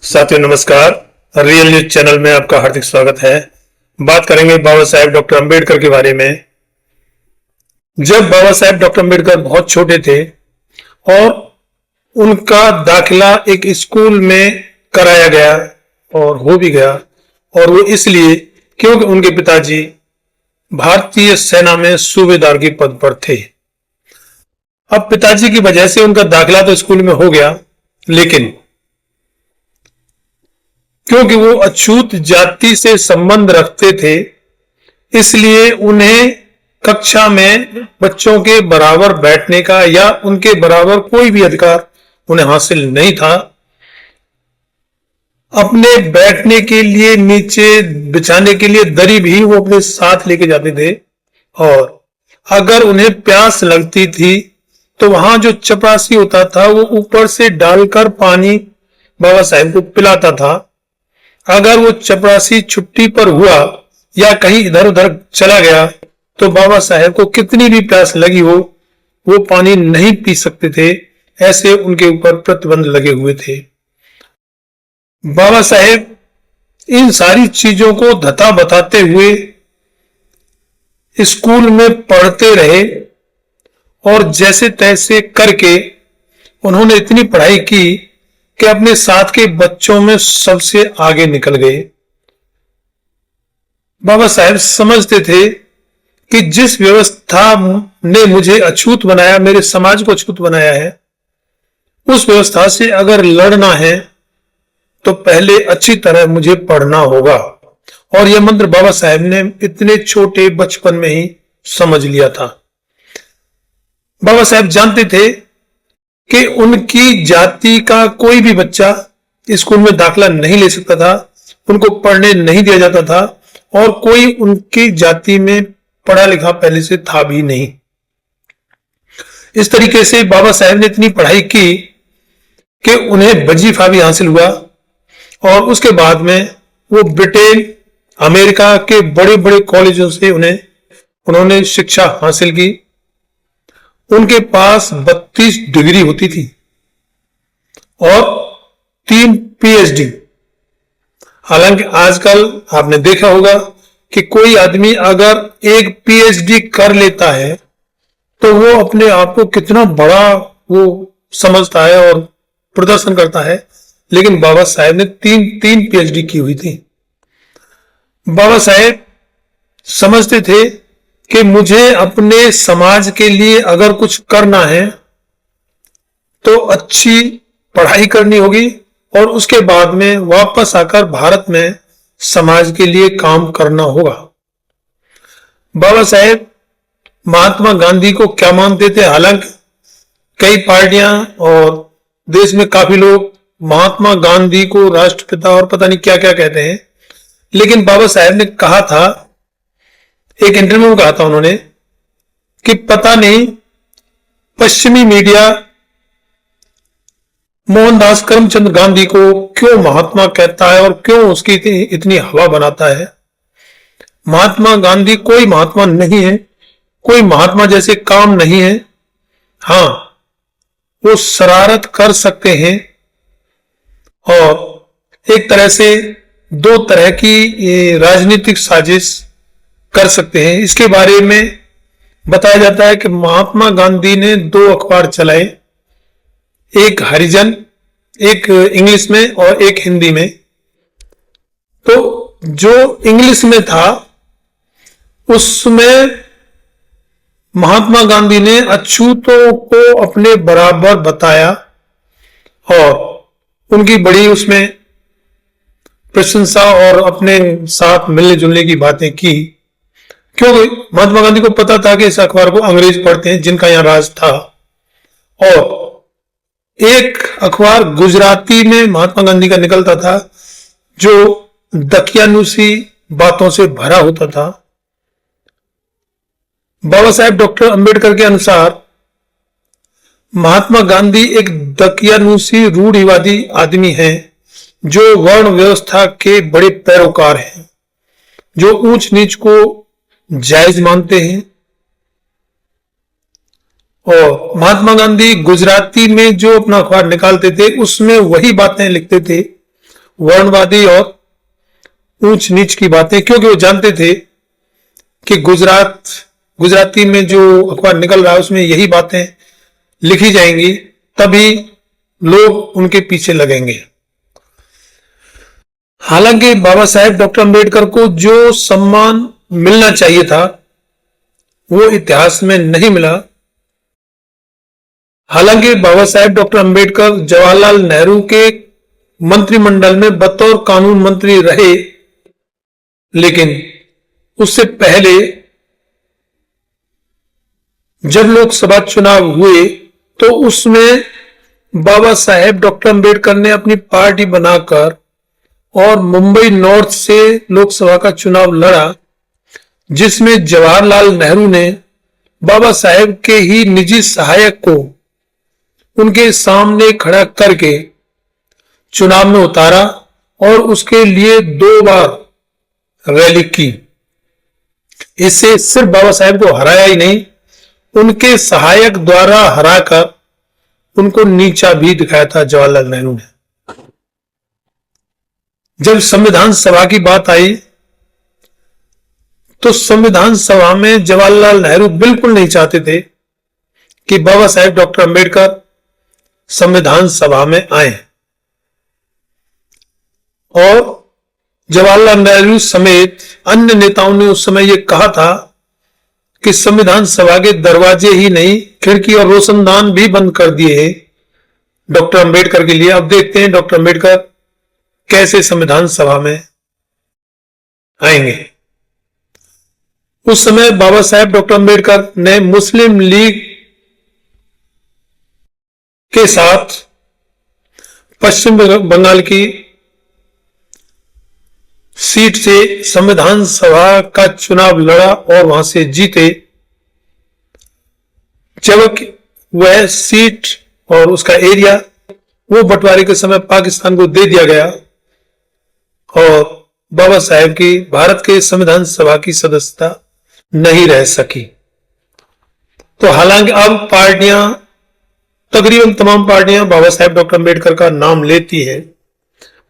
साथियों नमस्कार। Real news channel में आपका हार्दिक स्वागत है। बात करेंगे बाबा साहेब डॉक्टर अंबेडकर के बारे में। जब बाबा साहेब डॉक्टर अंबेडकर बहुत छोटे थे और उनका दाखिला एक स्कूल में कराया गया और हो भी गया, और वो इसलिए क्योंकि उनके पिताजी भारतीय सेना में सूबेदार के पद पर थे। अब पिताजी की वजह से उनका दाखिला तो स्कूल में हो गया, लेकिन क्योंकि वो अछूत जाति से संबंध रखते थे, इसलिए उन्हें कक्षा में बच्चों के बराबर बैठने का या उनके बराबर कोई भी अधिकार उन्हें हासिल नहीं था। अपने बैठने के लिए, नीचे बिछाने के लिए दरी भी वो अपने साथ लेके जाते थे, और अगर उन्हें प्यास लगती थी तो वहां जो चपरासी होता था वो ऊपर से डालकर पानी बाबा साहेब को पिलाता था। अगर वो चपरासी छुट्टी पर हुआ या कहीं इधर उधर चला गया तो बाबा साहेब को कितनी भी प्यास लगी हो, वो पानी नहीं पी सकते थे। ऐसे उनके ऊपर प्रतिबंध लगे हुए थे। बाबा साहेब इन सारी चीजों को धता बताते हुए स्कूल में पढ़ते रहे, और जैसे तैसे करके उन्होंने इतनी पढ़ाई की कि अपने साथ के बच्चों में सबसे आगे निकल गए। बाबा साहेब समझते थे कि जिस व्यवस्था ने मुझे अछूत बनाया, मेरे समाज को अछूत बनाया है, उस व्यवस्था से अगर लड़ना है तो पहले अच्छी तरह मुझे पढ़ना होगा। और यह मंत्र बाबा साहेब ने इतने छोटे बचपन में ही समझ लिया था। बाबा साहेब जानते थे कि उनकी जाति का कोई भी बच्चा स्कूल में दाखिला नहीं ले सकता था, उनको पढ़ने नहीं दिया जाता था, और कोई उनकी जाति में पढ़ा लिखा पहले से था भी नहीं। इस तरीके से बाबा साहेब ने इतनी पढ़ाई की कि उन्हें वजीफा भी हासिल हुआ, और उसके बाद में वो ब्रिटेन, अमेरिका के बड़े बड़े कॉलेजों से उन्होंने शिक्षा हासिल की। उनके पास 32 डिग्री होती थी और 3 पीएचडी। हालांकि आजकल आपने देखा होगा कि कोई आदमी अगर एक पीएचडी कर लेता है तो वो अपने आप को कितना बड़ा वो समझता है और प्रदर्शन करता है, लेकिन बाबा साहेब ने तीन पीएचडी की हुई थी। बाबा साहेब समझते थे कि मुझे अपने समाज के लिए अगर कुछ करना है तो अच्छी पढ़ाई करनी होगी, और उसके बाद में वापस आकर भारत में समाज के लिए काम करना होगा। बाबा साहेब महात्मा गांधी को क्या मानते थे? हालांकि कई पार्टियां और देश में काफी लोग महात्मा गांधी को राष्ट्रपिता और पता नहीं क्या क्या कहते हैं, लेकिन बाबा साहेब ने कहा था, एक इंटरव्यू में कहा था उन्होंने, कि पता नहीं पश्चिमी मीडिया मोहनदास करमचंद गांधी को क्यों महात्मा कहता है और क्यों उसकी इतनी हवा बनाता है। महात्मा गांधी कोई महात्मा नहीं है, कोई महात्मा जैसे काम नहीं है। हां, वो शरारत कर सकते हैं, और एक तरह से 2 तरह की राजनीतिक साजिश कर सकते हैं। इसके बारे में बताया जाता है कि महात्मा गांधी ने 2 अखबार चलाए, एक हरिजन, एक इंग्लिश में और एक हिंदी में। तो जो इंग्लिश में था उसमें महात्मा गांधी ने अछूतों को अपने बराबर बताया और उनकी बड़ी उसमें प्रशंसा और अपने साथ मिलने जुलने की बातें की, क्योंकि महात्मा गांधी को पता था कि इस अखबार को अंग्रेज पढ़ते हैं जिनका यहां राज था। और एक अखबार गुजराती में महात्मा गांधी का निकलता था जो दकियानुसी बातों से भरा होता था। बाबा साहेब डॉक्टर अंबेडकर के अनुसार महात्मा गांधी एक दकियानुसी रूढ़िवादी आदमी हैं, जो वर्ण व्यवस्था के बड़े पैरोकार हैं, जो ऊंच नीच को जायज मानते हैं। और महात्मा गांधी गुजराती में जो अपना अखबार निकालते थे उसमें वही बातें लिखते थे वर्णवादी और ऊंच नीच की बातें, क्योंकि वो जानते थे कि गुजराती में जो अखबार निकल रहा है उसमें यही बातें लिखी जाएंगी, तभी लोग उनके पीछे लगेंगे। हालांकि बाबा साहेब डॉक्टर अंबेडकर को जो सम्मान मिलना चाहिए था वो इतिहास में नहीं मिला। हालांकि बाबा साहेब डॉक्टर अंबेडकर जवाहरलाल नेहरू के मंत्रिमंडल में बतौर कानून मंत्री रहे, लेकिन उससे पहले जब लोकसभा चुनाव हुए तो उसमें बाबा साहेब डॉक्टर अंबेडकर ने अपनी पार्टी बनाकर और मुंबई नॉर्थ से लोकसभा का चुनाव लड़ा, जिसमें जवाहरलाल नेहरू ने बाबा साहेब के ही निजी सहायक को उनके सामने खड़ा करके चुनाव में उतारा और उसके लिए 2 बार रैली की। इससे सिर्फ बाबा साहेब को हराया ही नहीं, उनके सहायक द्वारा हराकर उनको नीचा भी दिखाया था जवाहरलाल नेहरू ने। जब संविधान सभा की बात आई तो संविधान सभा में जवाहरलाल नेहरू बिल्कुल नहीं चाहते थे कि बाबा साहेब डॉक्टर अंबेडकर संविधान सभा में आए, और जवाहरलाल नेहरू समेत अन्य नेताओं ने उस समय यह कहा था कि संविधान सभा के दरवाजे ही नहीं, खिड़की और रोशनदान भी बंद कर दिए हैं डॉक्टर अंबेडकर के लिए। अब देखते हैं डॉक्टर अंबेडकर कैसे संविधान सभा में आएंगे। उस समय बाबा साहेब डॉक्टर अंबेडकर ने मुस्लिम लीग के साथ पश्चिम बंगाल की सीट से संविधान सभा का चुनाव लड़ा और वहां से जीते। जबकि वह सीट और उसका एरिया वो बंटवारे के समय पाकिस्तान को दे दिया गया और बाबा साहेब की भारत के संविधान सभा की सदस्यता नहीं रह सकी। तो हालांकि अब पार्टियां, तकरीबन तमाम पार्टियां बाबा साहेब डॉक्टर अंबेडकर का नाम लेती हैं,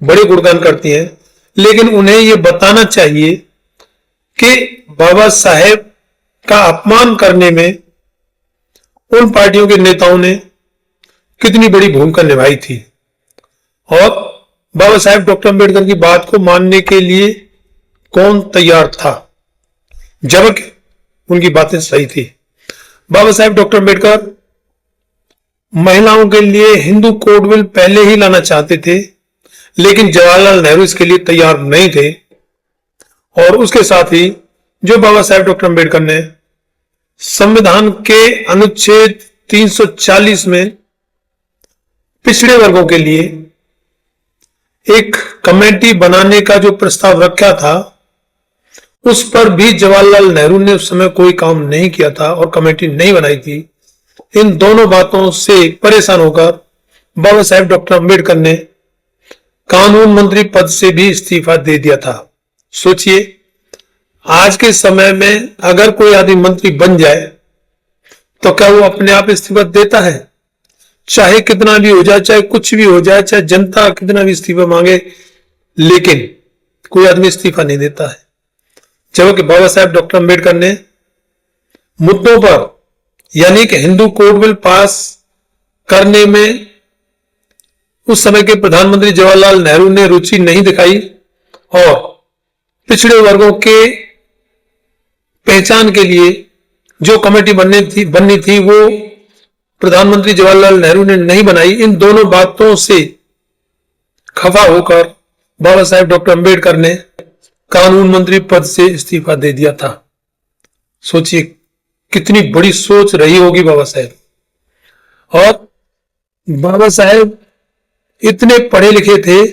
बड़े गुणगान करती हैं, लेकिन उन्हें यह बताना चाहिए कि बाबा साहेब का अपमान करने में उन पार्टियों के नेताओं ने कितनी बड़ी भूमिका निभाई थी और बाबा साहेब डॉक्टर अंबेडकर की बात को मानने के लिए कौन तैयार था, जबकि उनकी बातें सही थी। बाबा साहेब डॉक्टर अंबेडकर महिलाओं के लिए हिंदू कोड बिल पहले ही लाना चाहते थे, लेकिन जवाहरलाल नेहरू इसके लिए तैयार नहीं थे। और उसके साथ ही जो बाबा साहेब डॉक्टर अंबेडकर ने संविधान के अनुच्छेद 340 में पिछड़े वर्गों के लिए एक कमेटी बनाने का जो प्रस्ताव रखा था, उस पर भी जवाहरलाल नेहरू ने उस समय कोई काम नहीं किया था और कमेटी नहीं बनाई थी। इन दोनों बातों से परेशान होकर बाबा साहेब डॉक्टर अंबेडकर ने कानून मंत्री पद से भी इस्तीफा दे दिया था। सोचिए, आज के समय में अगर कोई आदमी मंत्री बन जाए तो क्या वो अपने आप इस्तीफा देता है? चाहे कितना भी हो जाए, चाहे कुछ भी हो जाए, चाहे जनता कितना भी इस्तीफा मांगे, लेकिन कोई आदमी इस्तीफा नहीं देता है। जबकि बाबा साहेब डॉक्टर अंबेडकर ने मुद्दों पर, यानी कि हिंदू कोड बिल पास करने में उस समय के प्रधानमंत्री जवाहरलाल नेहरू ने रुचि नहीं दिखाई और पिछड़े वर्गों के पहचान के लिए जो कमेटी बननी थी वो प्रधानमंत्री जवाहरलाल नेहरू ने नहीं बनाई। इन दोनों बातों से खफा होकर बाबा साहेब डॉक्टर अंबेडकर ने कानून मंत्री पद से इस्तीफा दे दिया था। सोचिए कितनी बड़ी सोच रही होगी बाबा साहेब। और बाबा साहेब इतने पढ़े लिखे थे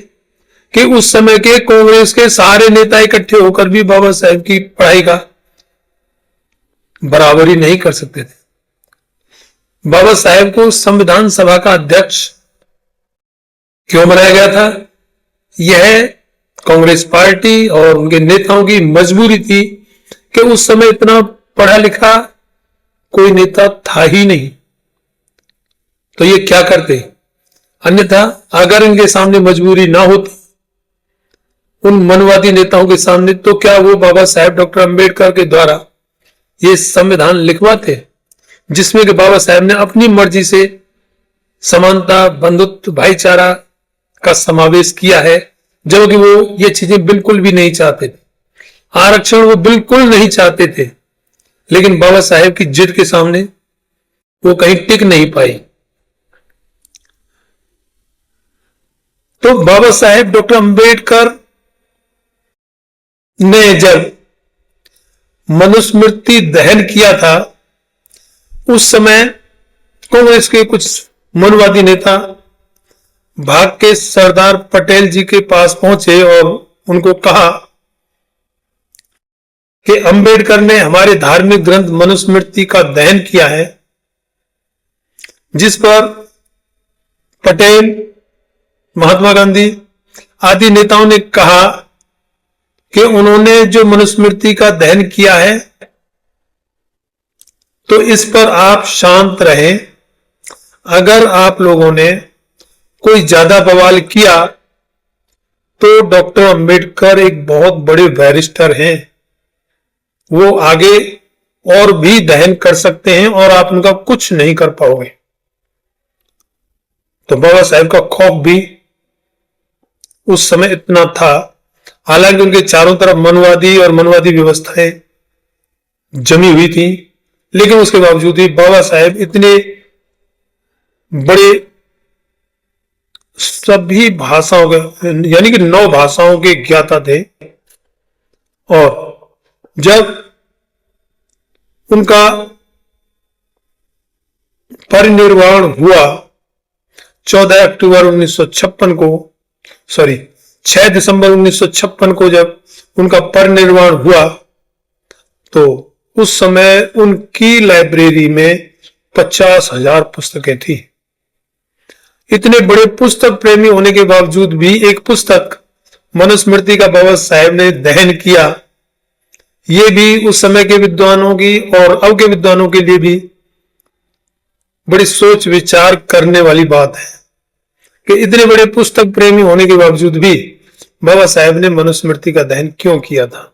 कि उस समय के कांग्रेस के सारे नेता इकट्ठे होकर भी बाबा साहेब की पढ़ाई का बराबरी नहीं कर सकते थे। बाबा साहेब को संविधान सभा का अध्यक्ष क्यों बनाया गया था? यह कांग्रेस पार्टी और उनके नेताओं की मजबूरी थी कि उस समय इतना पढ़ा लिखा कोई नेता था ही नहीं, तो ये क्या करते। अन्यथा अगर इनके सामने मजबूरी ना होती उन मनवादी नेताओं के सामने, तो क्या वो बाबा साहेब डॉक्टर अंबेडकर के द्वारा ये संविधान लिखवाते जिसमें कि बाबा साहेब ने अपनी मर्जी से समानता, बंधुत्व, भाईचारा का समावेश किया है, जबकि वो ये चीजें बिल्कुल भी नहीं चाहते थे। आरक्षण वो बिल्कुल नहीं चाहते थे, लेकिन बाबा साहेब की जिद के सामने वो कहीं टिक नहीं पाई। तो बाबा साहेब डॉक्टर अंबेडकर ने जब मनुस्मृति दहन किया था, उस समय कांग्रेस के कुछ मनवादी नेता भाग के सरदार पटेल जी के पास पहुंचे और उनको कहा कि अंबेडकर ने हमारे धार्मिक ग्रंथ मनुस्मृति का दहन किया है, जिस पर पटेल, महात्मा गांधी आदि नेताओं ने कहा कि उन्होंने जो मनुस्मृति का दहन किया है, तो इस पर आप शांत रहें। अगर आप लोगों ने कोई ज्यादा बवाल किया तो डॉक्टर अंबेडकर एक बहुत बड़े बैरिस्टर हैं, वो आगे और भी दहन कर सकते हैं और आप उनका कुछ नहीं कर पाओगे। तो बाबा साहेब का खौफ भी उस समय इतना था, हालांकि उनके चारों तरफ मनवादी और मनवादी व्यवस्थाएं जमी हुई थी, लेकिन उसके बावजूद भी बाबा साहेब इतने बड़े सभी भाषाओं के, यानी कि 9 भाषाओं के ज्ञाता थे। और जब उनका परिनिर्वाण हुआ 14 अक्टूबर 1956 को, 6 दिसंबर 1956 को जब उनका परिनिर्वाण हुआ, तो उस समय उनकी लाइब्रेरी में 50,000 पुस्तकें थी। इतने बड़े पुस्तक प्रेमी होने के बावजूद भी एक पुस्तक मनुस्मृति का बाबा साहेब ने दहन किया, ये भी उस समय के विद्वानों की और अब के विद्वानों के लिए भी बड़ी सोच विचार करने वाली बात है कि इतने बड़े पुस्तक प्रेमी होने के बावजूद भी बाबा साहेब ने मनुस्मृति का दहन क्यों किया था।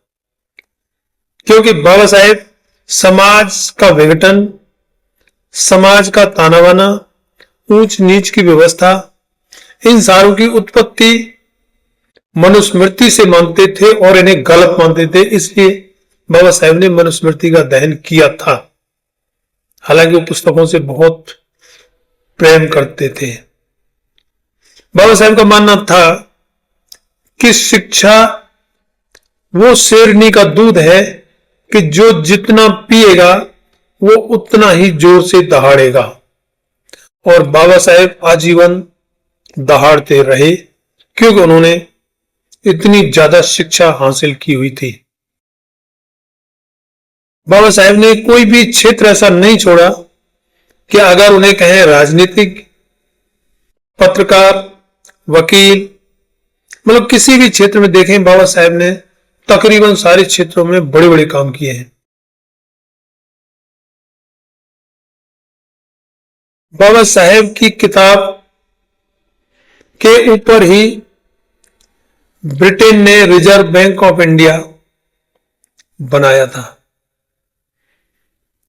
क्योंकि बाबा साहेब समाज का विघटन, समाज का तानाबाना, ऊंच नीच की व्यवस्था, इन सारों की उत्पत्ति मनुस्मृति से मानते थे और इन्हें गलत मानते थे, इसलिए बाबा साहेब ने मनुस्मृति का दहन किया था। हालांकि वो पुस्तकों से बहुत प्रेम करते थे। बाबा साहेब का मानना था कि शिक्षा वो शेरनी का दूध है कि जो जितना पिएगा वो उतना ही जोर से दहाड़ेगा, और बाबा साहेब आजीवन दहाड़ते रहे क्योंकि उन्होंने इतनी ज्यादा शिक्षा हासिल की हुई थी। बाबा साहेब ने कोई भी क्षेत्र ऐसा नहीं छोड़ा कि अगर उन्हें कहें राजनीतिक, पत्रकार, वकील, मतलब किसी भी क्षेत्र में देखें, बाबा साहेब ने तकरीबन सारे क्षेत्रों में बड़े बड़े काम किए हैं। बाबा साहेब की किताब के ऊपर ही ब्रिटेन ने रिजर्व बैंक ऑफ इंडिया बनाया था।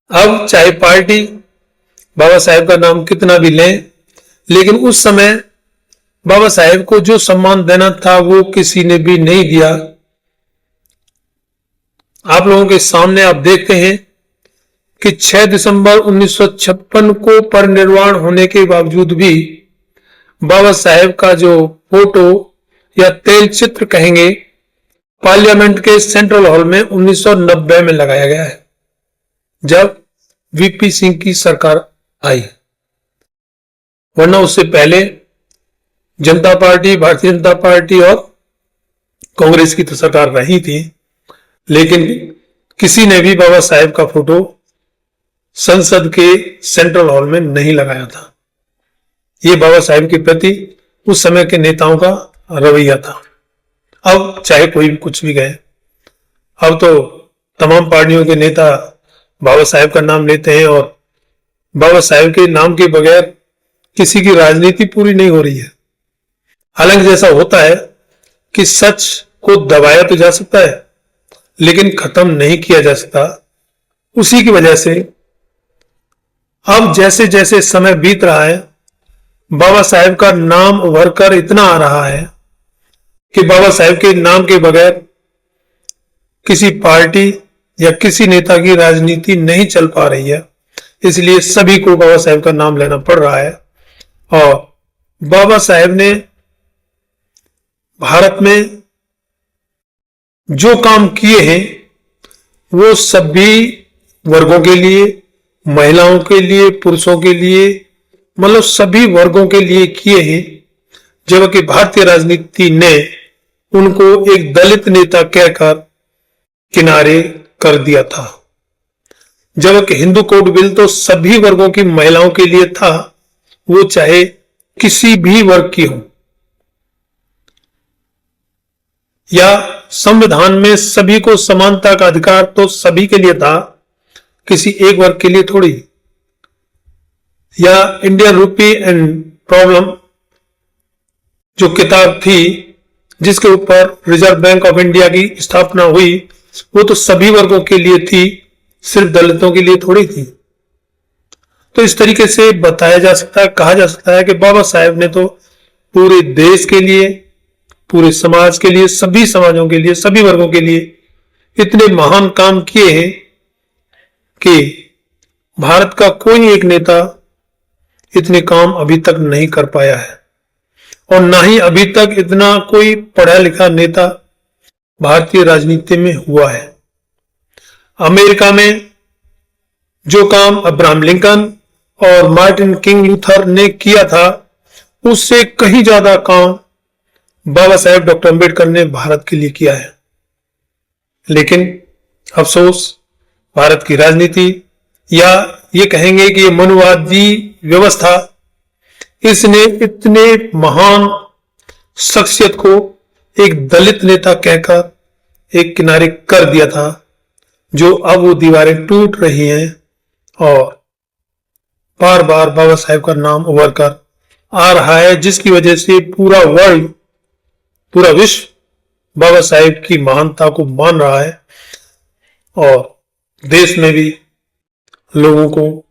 अब चाहे पार्टी बाबा साहेब का नाम कितना भी लें, लेकिन उस समय बाबा साहेब को जो सम्मान देना था वो किसी ने भी नहीं दिया। आप लोगों के सामने आप देखते हैं कि 6 दिसंबर 1956 को परिनिर्वाण होने के बावजूद भी बाबा साहेब का जो फोटो या तेल चित्र कहेंगे, पार्लियामेंट के सेंट्रल हॉल में 1990 में लगाया गया है, जब वीपी सिंह की सरकार आई। वरना उससे पहले जनता पार्टी, भारतीय जनता पार्टी और कांग्रेस की तो सरकार रही थी, लेकिन किसी ने भी बाबा साहेब का फोटो संसद के सेंट्रल हॉल में नहीं लगाया था। ये बाबा साहेब के प्रति उस समय के नेताओं का रवैया था। अब चाहे कोई भी कुछ भी कहे, अब तो तमाम पार्टियों के नेता बाबा साहेब का नाम लेते हैं और बाबा साहेब के नाम के बगैर किसी की राजनीति पूरी नहीं हो रही है। हालांकि जैसा होता है कि सच को दबाया तो जा सकता है, लेकिन खत्म नहीं किया जा सकता। उसी की वजह से अब जैसे जैसे समय बीत रहा है, बाबा साहेब का नाम उभर कर इतना आ रहा है कि बाबा साहेब के नाम के बगैर किसी पार्टी या किसी नेता की राजनीति नहीं चल पा रही है। इसलिए सभी को बाबा साहेब का नाम लेना पड़ रहा है। और बाबा साहेब ने भारत में जो काम किए हैं वो सभी वर्गों के लिए, महिलाओं के लिए, पुरुषों के लिए, मतलब सभी वर्गों के लिए किए हैं। जबकि भारतीय राजनीति ने उनको एक दलित नेता कहकर किनारे कर दिया था। जबकि हिंदू कोड बिल तो सभी वर्गों की महिलाओं के लिए था, वो चाहे किसी भी वर्ग की हो। या संविधान में सभी को समानता का अधिकार तो सभी के लिए था, किसी एक वर्ग के लिए थोड़ी। या इंडियन रूपी एंड प्रॉब्लम जो किताब थी जिसके ऊपर रिजर्व बैंक ऑफ इंडिया की स्थापना हुई, वो तो सभी वर्गों के लिए थी, सिर्फ दलितों के लिए थोड़ी थी। तो इस तरीके से बताया जा सकता है, कहा जा सकता है कि बाबा साहेब ने तो पूरे देश के लिए, पूरे समाज के लिए, सभी समाजों के लिए, सभी वर्गों के लिए इतने महान काम किए हैं कि भारत का कोई एक नेता इतने काम अभी तक नहीं कर पाया है। और ना ही अभी तक इतना कोई पढ़ा लिखा नेता भारतीय राजनीति में हुआ है। अमेरिका में जो काम अब्राहम लिंकन और मार्टिन किंग लूथर ने किया था, उससे कहीं ज्यादा काम बाबा साहेब डॉक्टर अंबेडकर ने भारत के लिए किया है। लेकिन अफसोस, भारत की राजनीति, या ये कहेंगे कि ये मनुवादी व्यवस्था, इसने इतने महान शख्सियत को एक दलित नेता कहकर एक किनारे कर दिया था, जो अब वो दीवारें टूट रही हैं और बार बार बाबा साहेब का नाम उभर कर आ रहा है, जिसकी वजह से पूरा वर्ल्ड, पूरा विश्व बाबा साहेब की महानता को मान रहा है। और देश में भी लोगों को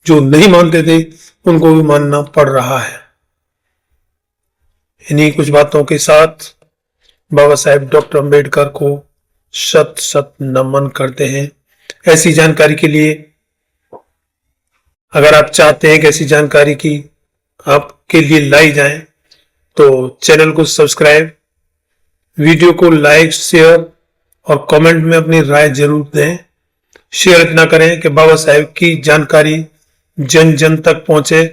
जो नहीं मानते थे उनको भी मानना पड़ रहा है। इन्हीं कुछ बातों के साथ बाबा साहेब डॉक्टर अंबेडकर को शत शत नमन करते हैं। ऐसी जानकारी के लिए, अगर आप चाहते हैं कि ऐसी जानकारी की आपके लिए लाई जाए, तो चैनल को सब्सक्राइब, वीडियो को लाइक, शेयर और कमेंट में अपनी राय जरूर दें। शेयर इतना करें कि बाबा साहेब की जानकारी जन जन तक पहुंचे।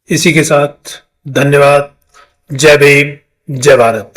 इसी के साथ धन्यवाद। जय भीम, जय भारत।